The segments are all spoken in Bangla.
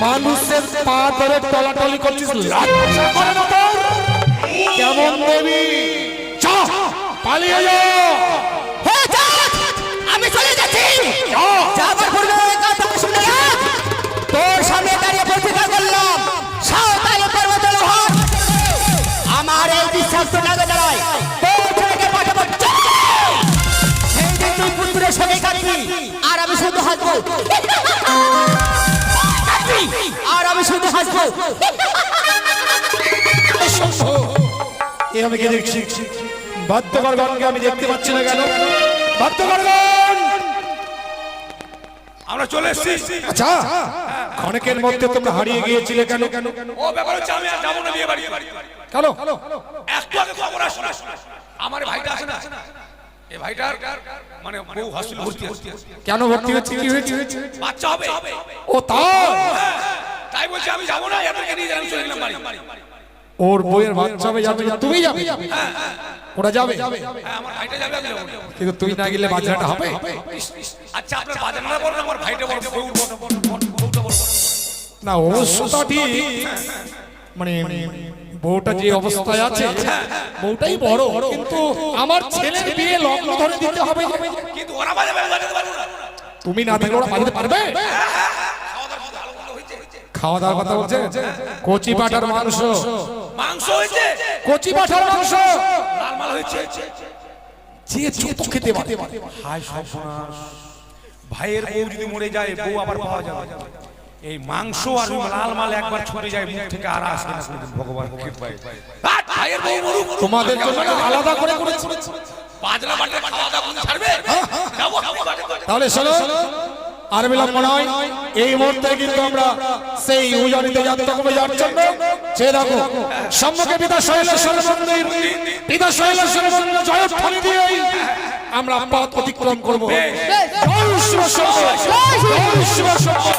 মানুষের পা ধরে টলাটলি করছিস, লজ্জা করে না তোর? কেমন দেবী? যা, পালিয়ে যা। আমি চলে যাচ্ছি। যাবার পূর্বে কথা শুনে রাখ, তোর সামনে দাঁড়িয়ে প্রতিজ্ঞা করলাম, সাঁওতালি পর্বতের হাত আমার এই বিশ্বাস নাগে দাঁড়ায় তোর ছেলেকে পাঠাবো। সেই দিন তুই পুত্রের সঙ্গে কাটবি, আর আমি শুধু হাসবো, আর আমি শুধু হাসবো। আমি কে দেখছি? বাদ্যকরগণকে আমি দেখতে পাচ্ছি না কেন? বাদ্যকরগণ, আমরা চলে এসেছি। আচ্ছা, অনেকের মধ্যে তোমরা হারিয়ে গিয়েছিলে কেন? ও ব্যাপার হচ্ছে আমি আর যাবো না বিয়ে বাড়ি। কেন? একটু আগে খবর আসলো, আমার ভাইটা আছে না, এই ভাইটার মানে বউ হসপিটালে ভর্তি আছে। কেন ভর্তি হচ্ছে? কি হয়েছে? বাচ্চা হবে। ও তাই? তাই বলছি আমি যাবো না, এদেরকে নিয়ে আমি চলে গেলাম বাড়ি। ওর বউয়ের বাচ্চা হবে, যাবে, তুমি যাবে? ওরা যাবে? হ্যাঁ, আমার ভাইটা যাবে, আমি যাবো না। কিন্তু তুই না গেলে বাজনাটা হবে? আচ্ছা, আপনার বাজারটা বলেন, আমার ভাইটা বড়, বউটা বড়। না, অবশ্যটা ঠিক, মানে বউটা যে অবস্থায় আছে বউটাই বড়, কিন্তু আমার ছেলের বিয়ে লগ্ন ধরে দিতে হবে। কিন্তু ওরা বাজাবে, বাজাতে পারবো না। তুমি না থাকলে ওরা বাজাতে পারবে? খাওয়া দাওয়ার কথা বলছে? কচি পাঠার মাংস, মাংস হয়েছে, কচি পাঠার মাংস, লাল মাল হয়েছে। যে ছোট খেতে পারে। হায় সর্বনাশ, ভাইয়ের বউ যদি মরে যায়, বউ আবার পাওয়া যাবে? এই মাংস আর লাল মাল একবার ছুটে যায় মুখ থেকে, আর আসে না কোনদিন। ভগবান কৃপায় ভাইয়ের বউ মরুক, তোমাদের জন্য আলাদা করে করেছে। বাজনা বাটে খাওয়া দাওয়া কোন ছাড়বে? যাবো তাহলে শোনো, আর বিলম্ব নয়, এই মুহূর্তে কিন্তু আমরা সেই উজানিতে যাত্রা করে যাওয়ার জন্য সে দেখো সম্মুখে পিতা শৈলেশ্বর মন্দির, পিতা শৈলেশ্বর মন্দির জয়ধ্বনি দিয়ে আমরা পথ অতিক্রম করবো। জয় শিব শম্ভু, জয় শিব শম্ভু,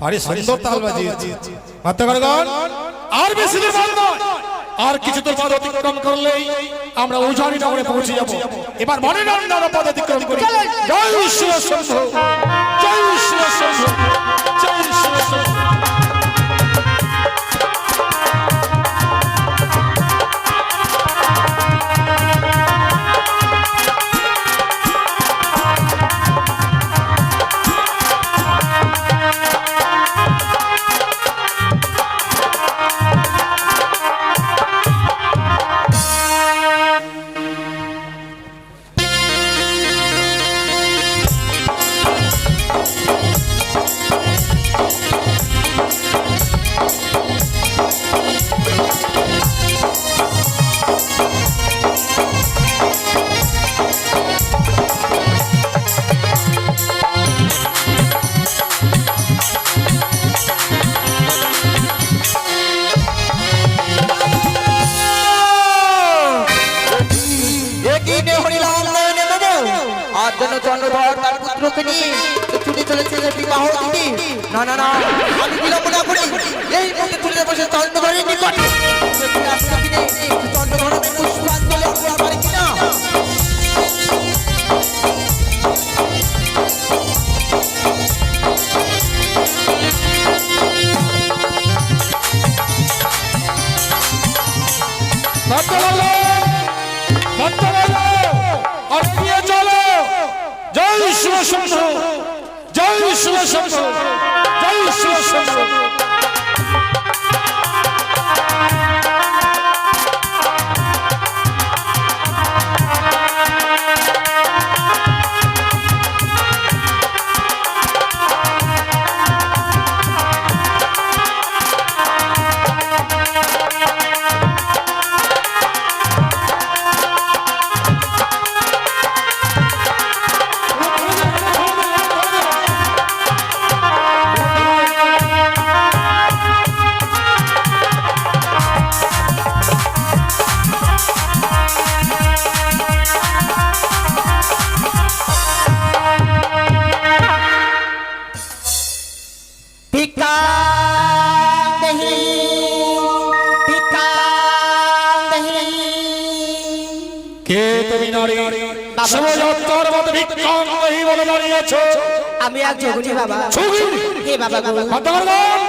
আরে সুন্দর তাল বাজিয়েছে। আর বেশি দিন নয়, আর কিছু তো পথ অতিক্রম করলেই আমরা উজানি নগরে পৌঁছে যাব। এবার মনে নন্দন পথ অতিক্রম করি। জয় শিব শম্ভু, জয় শিব শম্ভু, জয় শিব শম্ভু। চন্দ্রধর তার পুত্রকে নিয়ে ছুটে চলেছে বিবাহ দিতে। না না না, আমি বিলম্ব না করি এই মুহূর্তে ছুটে বসে চন্দ্রধরের নিকট। চন্দ্রধর পুষ্পাঞ্জলি আমরা পারি কিনা? জয় শিব শম্ভু, জয় শিব শম্ভু, জয় শিব শম্ভু। কে তুমি নারী? শিবযাত্রার মতো ভিক্ষাং দেহি বলে দাঁড়িয়েছো। আমি এক যোগিনী বাবা। যোগিনী? হে বাবা গো। ভদ্রগণ,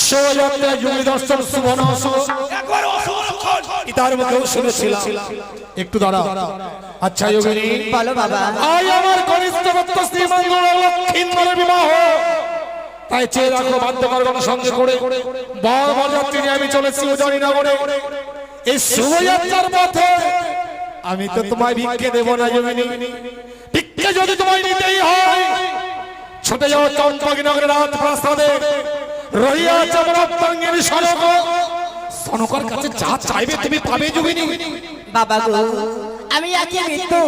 শিবযাত্রায় যোগী দর্শন শুভ না শুভ একবার অসুলক্ষণ পিতার মুখেও শুনেছিলাম। একটু দাঁড়া। আচ্ছা যোগিনী, বলো বাবা। আজ আমার কনিষ্ঠ পুত্র শ্রীমঙ্গল লক্ষ্মীন্দরের বিবাহ, তাই চেয়ে রাখো বাদ্যকরগণ সঙ্গে করে বর বরযাত্রী নিয়ে আমি চলেছি উজানিনগরে। এই শুভযাত্রার পথে আমি তো তোমায় ভিক্ষে দেব না যোগিনী। ভিক্ষে যদি তোমায় নিতেই হয়, ছুটে যাও চম্পকনগরের রাত প্রাসাদে, রহিয়াছে আমার অর্ধাঙ্গিনী সনক। সনকের কাছে যা চাইবে তুমি পাবে যোগিনী। বাবা গো, আমি আজকে মৃত্যু,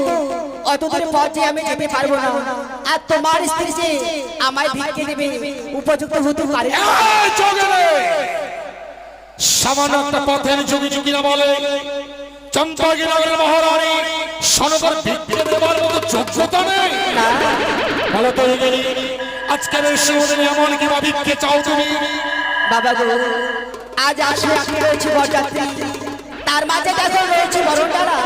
অত দূর পথ যে আমি যেতে পারবো না। আর তোমার স্ত্রী যে আমায় ভিক্ষে দেবে উপযুক্ত হতে পারে না। এই যোগিনী, সামান্য একটা পথের যোগী যোগীরা বলে চম্পকনগরের মহারানী সনকের ভিক্ষে দেবার মতো যোগ্যতা নেই। বলো তো যোগিনী, আজকের এই শুভদিনে এমন কি বা ভিক্ষে চাও তুমি? বাবা গো, আজ আসলে আপনি রয়েছে বরযাত্রী, তার মাঝে দেখো রয়েছে বরণডালা।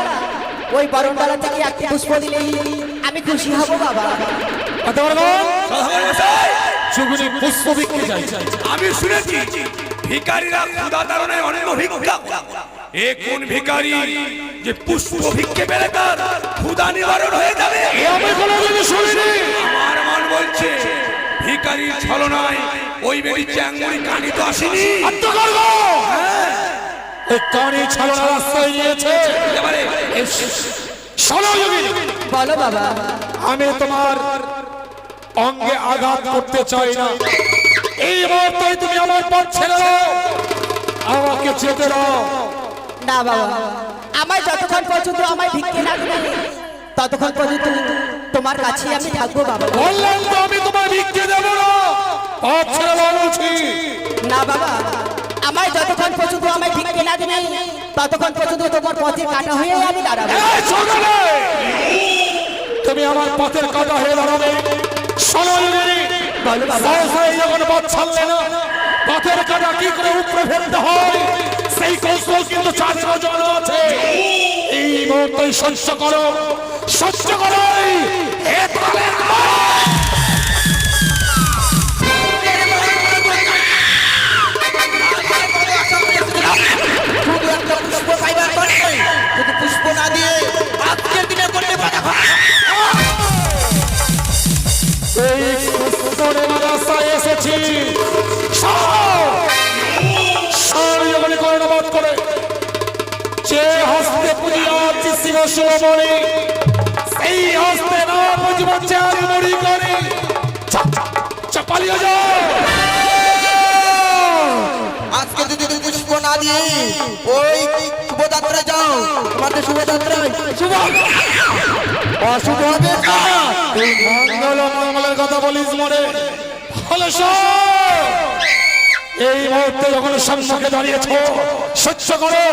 ওই বরণডালা থেকে একটি পুষ্প দিলেই আমি খুশি হব বাবা। যোগিনী পুষ্প ভিক্ষে চাই। আমি শুনেছি ভিখারিরা ক্ষুধা তাড়নে অন্ন ভিক্ষা। এ কোন ভিখারি যে পুষ্প ভিক্ষে পেলে তার ক্ষুধা নিবারণ হয়ে যাবে? এ আমি কোনোদিন শুনিনি। আমার মন বলছে ভিখারির ছলনায় ওই বেটি চ্যাঙ্গুরি কানি তো আসেনি। এই কানি ছলনার আশ্রয় নিয়েছে। শোনো যোগিনী, বলো বাবা। আমি তোমার অঙ্গে আঘাত করতে চাই না। এই মুহূর্তে তুমি আমার পথ ছেড়ে দাও, আমাকে যেতে দাও। না বাবা, আমায় যতক্ষণ পর্যন্ত আমায় ভিক্ষে না দেবে ততক্ষণ পর্যন্ত তোমার কাছে আমি থাকবো বাবা। বললাম তো আমি তোমায় ভিক্ষে দেব না, পথ ছেড়ে দাও বলছি। না বাবা, আমায় যতক্ষণ পর্যন্ত আমায় ভিক্ষে না দেবে ততক্ষণ পর্যন্ত তোমার পথে কাটা হয়ে আমি দাঁড়াবো। এই ছোটবে, তুমি আমার পথের কাটা হয়ে দাঁড়াবে। শোনো যোগিনী, বলো বাবা। সহসাই যখন পথ ছাড়লে না, পথের কাটা কি করে উপরে ফেলতে হয় সেই কৌশল কিন্তু চাঁদের জন্য আছে। এই মুহূর্তে সহ্য করো, সহ্য করো। হে তালের যদি পুষ্প না দিয়ে আজকের দিনে করতে পারে এই পুষ্পরে রাস্তায় এসেছি। যখন কর্ণপাত করে যে হস্তে পুজিয়াছি শিব শিবমণি, সেই হস্তে না পুজিব চাঁদমণি করে। চাপালিয়ে যাও। আজকে যদি তুমি পুষ্প না দিয়ে ওই শুভযাত্রায় যাও, তোমাদের শুভযাত্রায় শুভ অশুভ হবে না। তুই মঙ্গল মঙ্গলের কথা বলিস মনে হলো। এই মুহূর্তে যখন সম্মুখে দাঁড়িয়েছ, সহ্য করো,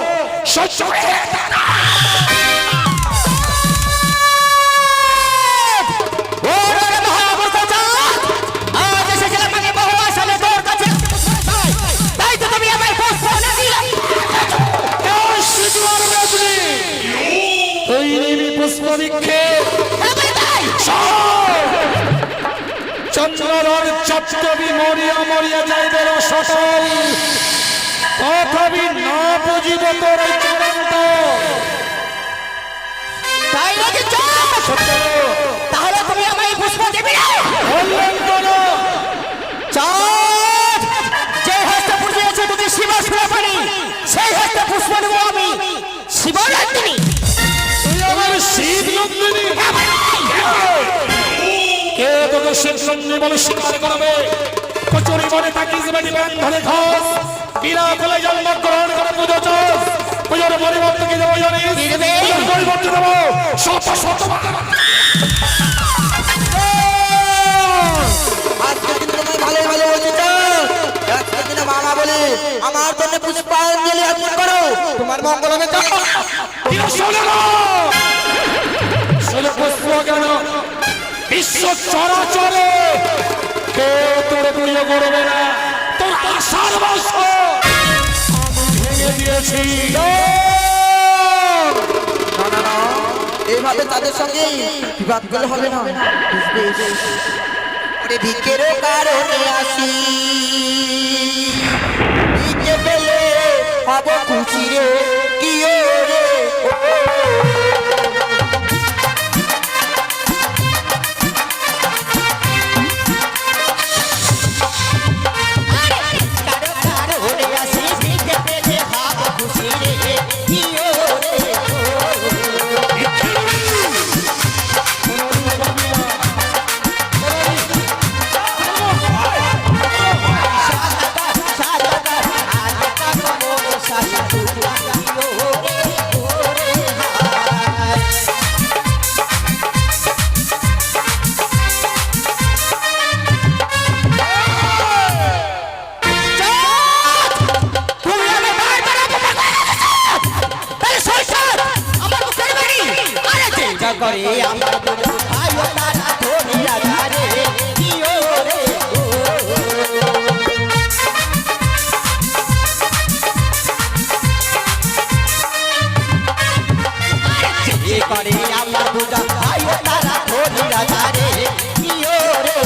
সহ্য করো। পুষ্প ভিক্ষে চন্দ্রর চট্টবি মরিয়া মরিয়া যাইবে সকল, তথাপি না বুঝিব তোর এই চরন্ত। তাহলে তুমি আমায় পুষ্প দেবে না বললেন কেন? চাঁদ যে হস্তে পুজিয়েছে তোকে শিবাসুরা পানি সেই হস্তে পুষ্প নেব আমি শিবরাত্রি তুই আমার শিব নন্দিনী? কে তোকে শিব নন্দিনী বলে স্বীকার করবে? কচুরি বনে থাকিস বেটি ব্যান ধরে খাস, বিনা ফলে জন্মগ্রহণ করে পুজো চাস। পুজোর পরিবর্তে কি দেবো জানিস? পুজোর পরিবর্তে দেবো শত শত আজকে দিন তোমায় ভালোই ভালো বলছি তো। আজকে দিনে মামা বলে আমার জন্য পুষ্পাঞ্জলি অর্পণ করো, তোমার মঙ্গল হবে তো। শুধু পুষ্প কেন, বিশ্ব চরাচরে কে তোর পুজো করবে না? তোর আশার বর্ষ আমি ভেঙে দিয়েছি। না না না, এইভাবে তাদের সঙ্গে বিবাদ করলে হবে না, বুঝবে? ওরে ভিকের কারণে আসি, ভিকে পেলে হব খুশি রে, কি রে করে আমার আয়ো তারা ধরিয়া ধারে কি ওরে করে আমার দুটা আয়ো তারা ধরিয়া ধারে কি ওরে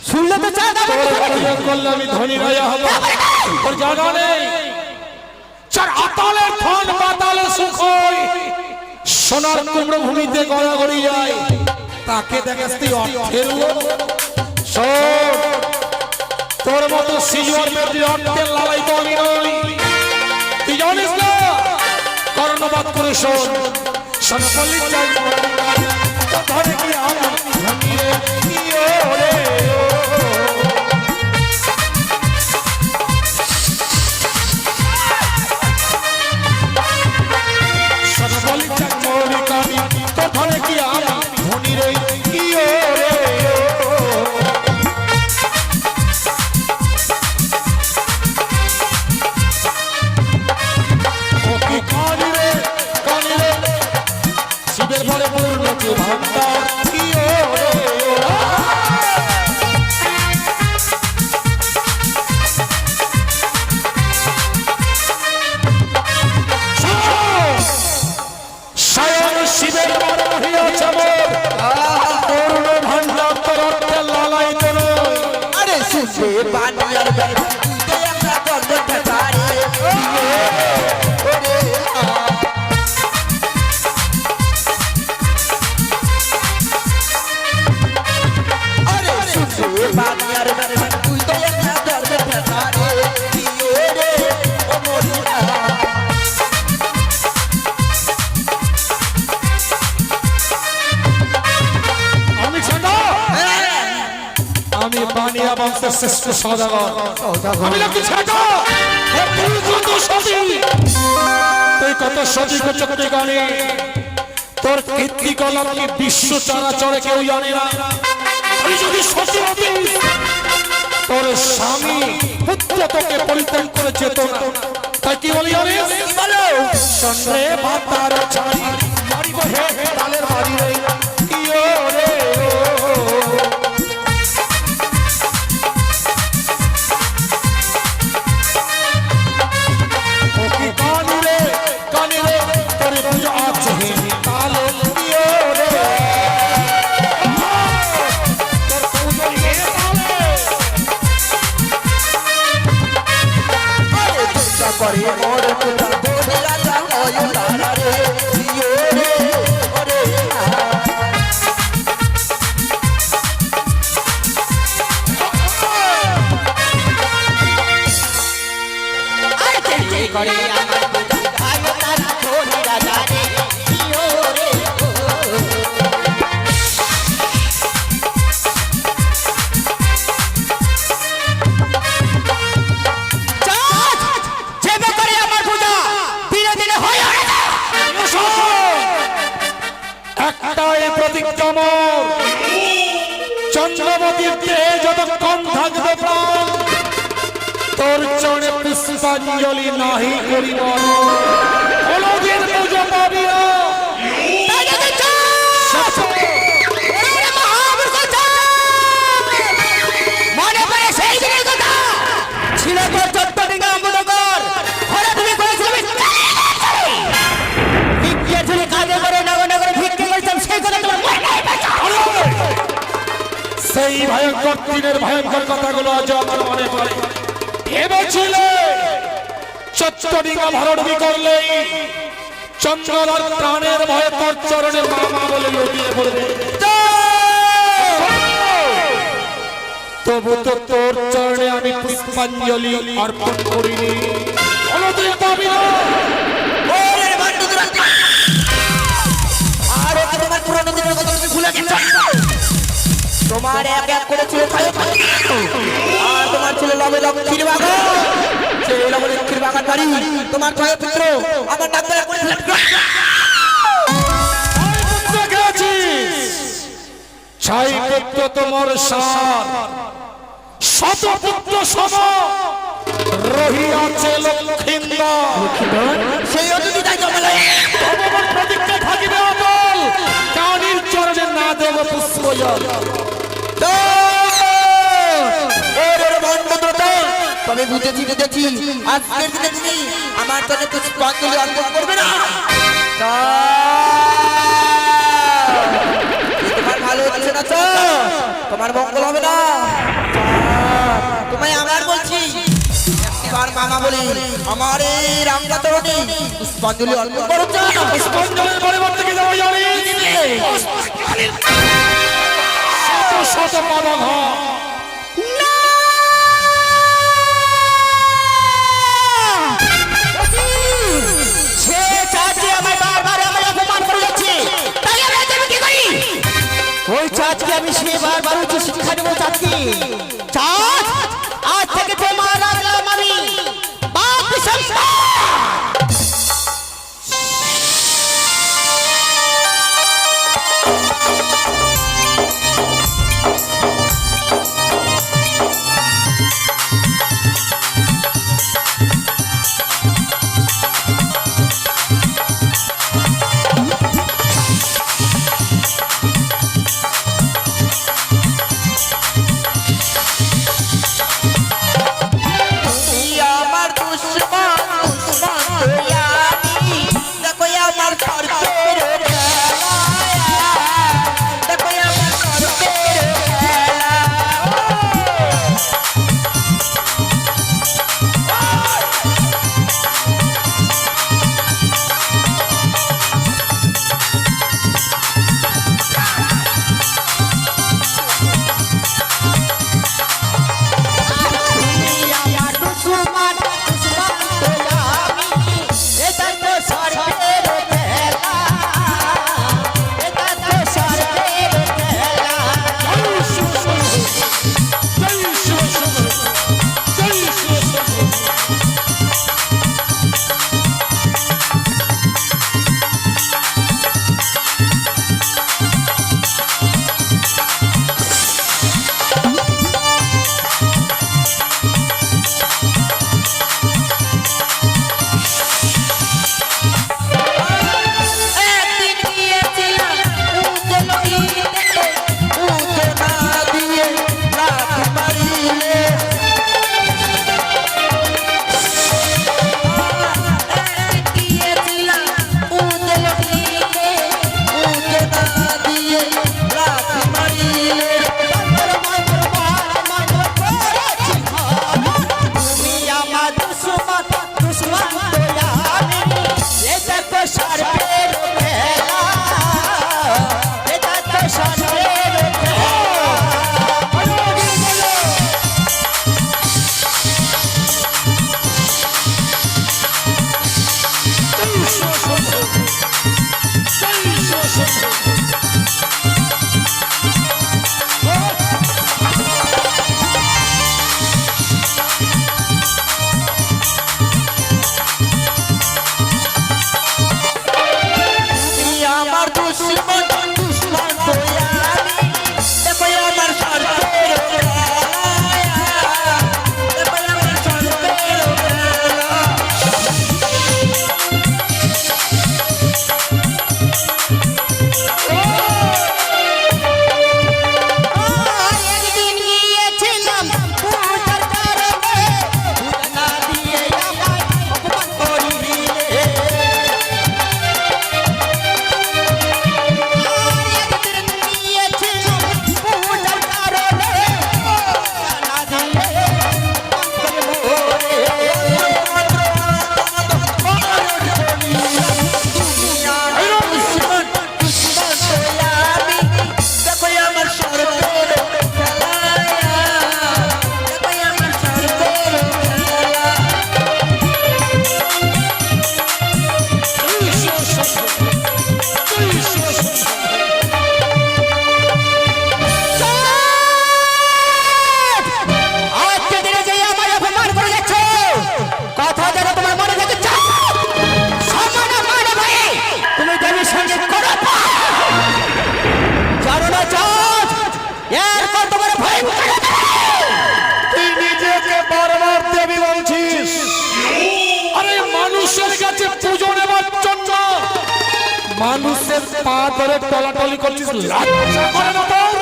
শুনলে তো চাঁদ করলে আমি ধনী রাজা হব, তোর জানা নেই? চার আতালে খান পাতালে সুখ হয়, সোনার কুমড়ো ভূমিতে গড়াগড়ি যায়, তাকে দেখাস তুই অর্থের লোভ? শোন, তোর মতো সিজুয়ার মেয়েদের অর্থের লালাই তো আমি নই, তুই জানিস না? কর্ণপাত করে শোন, সনপল্লী চাই ধরে কি আমি ভাঙিয়ে কি ওরে সনপল্লী চাই মৌরি কামি তো ধরে কি আমি ধনী রে কি ওরে ও কি কানি রে শিবের বলে পূর্ণ কি ভান্ডার কি ওরে স্বয়ং শিবের বলে রহিয়াছে মোর পূর্ণ ভান্ডার তোর অর্থে লালাই তোর আরে শুনবে বানিয়ার বেলা তুই একটা গর্ব ঠাড়ে ওরে আরে শুনবে বানিয়ার বেলা তুই তো একটা গর্ব ঠাড়ে কি ওরে ও মরিয়া আমি ছোট, আমি বানিয়া বংশের শ্রেষ্ঠ সদাগর, আমি লোক ছোট। তুই কত সতী, তুই কত সতী চক্রে গানে, তোর কীর্তি কলম কি বিশ্ব চরাচরে কেউ জানে না। তুই যদি সতী হতিস, তোর স্বামী পুত্র তোকে পরিত্যাগ করে যেত না। তাই কি বলি জানিস? চন্দ্রে ভাতার ছাড়ি মারিব হে তালের বাড়ি রে কি ওরে ও কি কানি রে তোর পুজো আছে হে তালে কি ওরে তোর পুজো হে তালে করে মোর পূজা বলি রাজা হয় তারা রে জিও রে ওরে করে আমার পূজা হয় তারা বলি রাজা রে জিও রে একটাই প্রতিজ্ঞা মোর, চন্দ্রমতির দেহে যতক্ষণ থাকবে প্রাণ, তোর চরণে পুষ্পাঞ্জলি নাহি করিব, কোনদিন পুজো পাবি না। মনে পড়ে সেই দিনের কথা ছিল তোর চট্টগ্রাম আমনগর ঘরে তুমি করেছিলে ভিক্ষে ঝুলে কাজে করে নগর ভিক্ষে করেছিলাম সেই কথা তোমার মনে নেই? সেই ভয়ঙ্কর দিনের ভয়ঙ্কর কথাগুলো আজ আমার মনে পড়ে। ভেবেছিলে চট্টগ্রাম ভারতবি করলেই চন্দ্রধর প্রাণের ভয়ে তোর চরণে মামা বলে লুটিয়ে পড়বে, তবু তো তোর চরণে আমি পুষ্পাঞ্জলি অর্পণ করিনি, কোনদিন পাবি না। ওরে বন্ধুরা আর ওকে তোমার পুরনো দিনের কথা তুমি ভুলে গেছো। তোমার এক এক করে ছিল আর তোমার ছিল লবে লক্ষ্মীর বাগান, সেই লবে লক্ষ্মীর বাগান বাড়ি তোমার ছয় পুত্র আমার নাম ধরে করেছিলেন। ছাই পুত্র তোমার সার শত পুত্র সম রহিয়াছে লক্ষ্মীন্দর, সেই অতিথি তাই জমালে প্রতিজ্ঞা থাকিবে অটল, কানির চরণে না দেব পুষ্পজল। তবে বুঝেছি আজকের দিনে তুমি আমার জন্য পুষ্পাঞ্জলি অর্পণ করবে না। তোমার ভালো হচ্ছে না তো, তোমার মঙ্গল হবে না। তোমায় আমার বলছি একবার মামা বলি আমার এই রামদা তরণী পুষ্পাঞ্জলি অর্পণ করো। পুষ্পাঞ্জলির পরিবর্তে কি দেবো জানি? শত শত পালক সে চাচি আমায় বারবার আমায় অপমান করে যাচ্ছে, তাই আমি কি করি? ওই চাচকে আমি সে বারবার উচ্চ শিক্ষা দেবো। চাচি চাচ আজ থেকে তোমার রাখলাম আমি বাপ সন্তান। মানুষের পা ধরে টলাটলি করছিস, লজ্জা করে না তোর?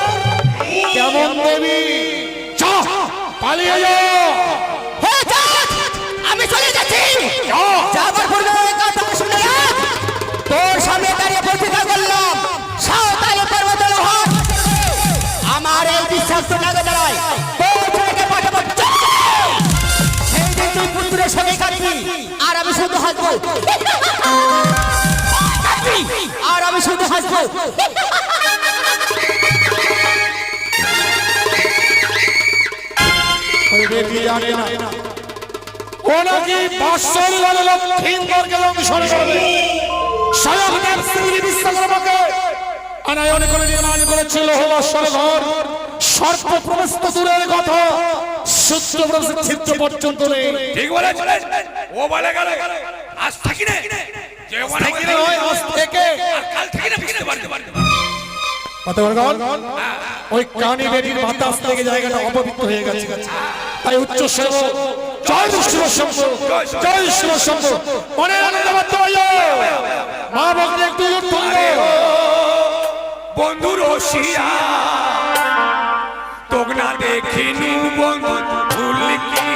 কেমন দেবী? চ পালিয়ে যা। হে জাত, আমি চলে যাচ্ছি। যাবার পূর্বে কথা শুনে রাখ। তোর সামনে দাঁড়িয়ে প্রতিজ্ঞা করলাম, সাঁওতালি পর্বতের হাট আমার এই বিশ্বাস নাগে দাঁড়ায় তোর ছেলেকে পাঠাবো। সেই দিন তুই পুত্রের সঙ্গে কাটবি, আর আমি শুধু হাসবো। আর আমি শুধু হাসবো। ওই বেটি জানে না ও নাকি বাৎসরিক লক্ষ্মীন্দরকে দংশন করবে। স্বয়ং দেব শ্রী বিশ্বকর্মাকে আনায়ন করে নির্মাণ করেছিল হলস্বর ঘর। সর্প প্রবেশ তো দূরের কথা, সূত্র প্রবেশ ছিদ্র পর্যন্ত নেই। ঠিক বলেছিলেন। ও বলে গেল আজ থাকি না, যে ওখানে আজ থেকে আর কাল থাকি না বুঝতে পারতে পারতে। ওই কানি বেটির বাতাস থেকে জায়গাটা অপবিত্র হয়ে গেছে, তাই উচ্চ সেব জয় শিব শম্ভ, জয় শিব শম্ভ। মনে আনন্দ করতে মা ভক্তি একটু বন্ধু রসিয়া তোক না দেখিনু বন্ধু ভুল কি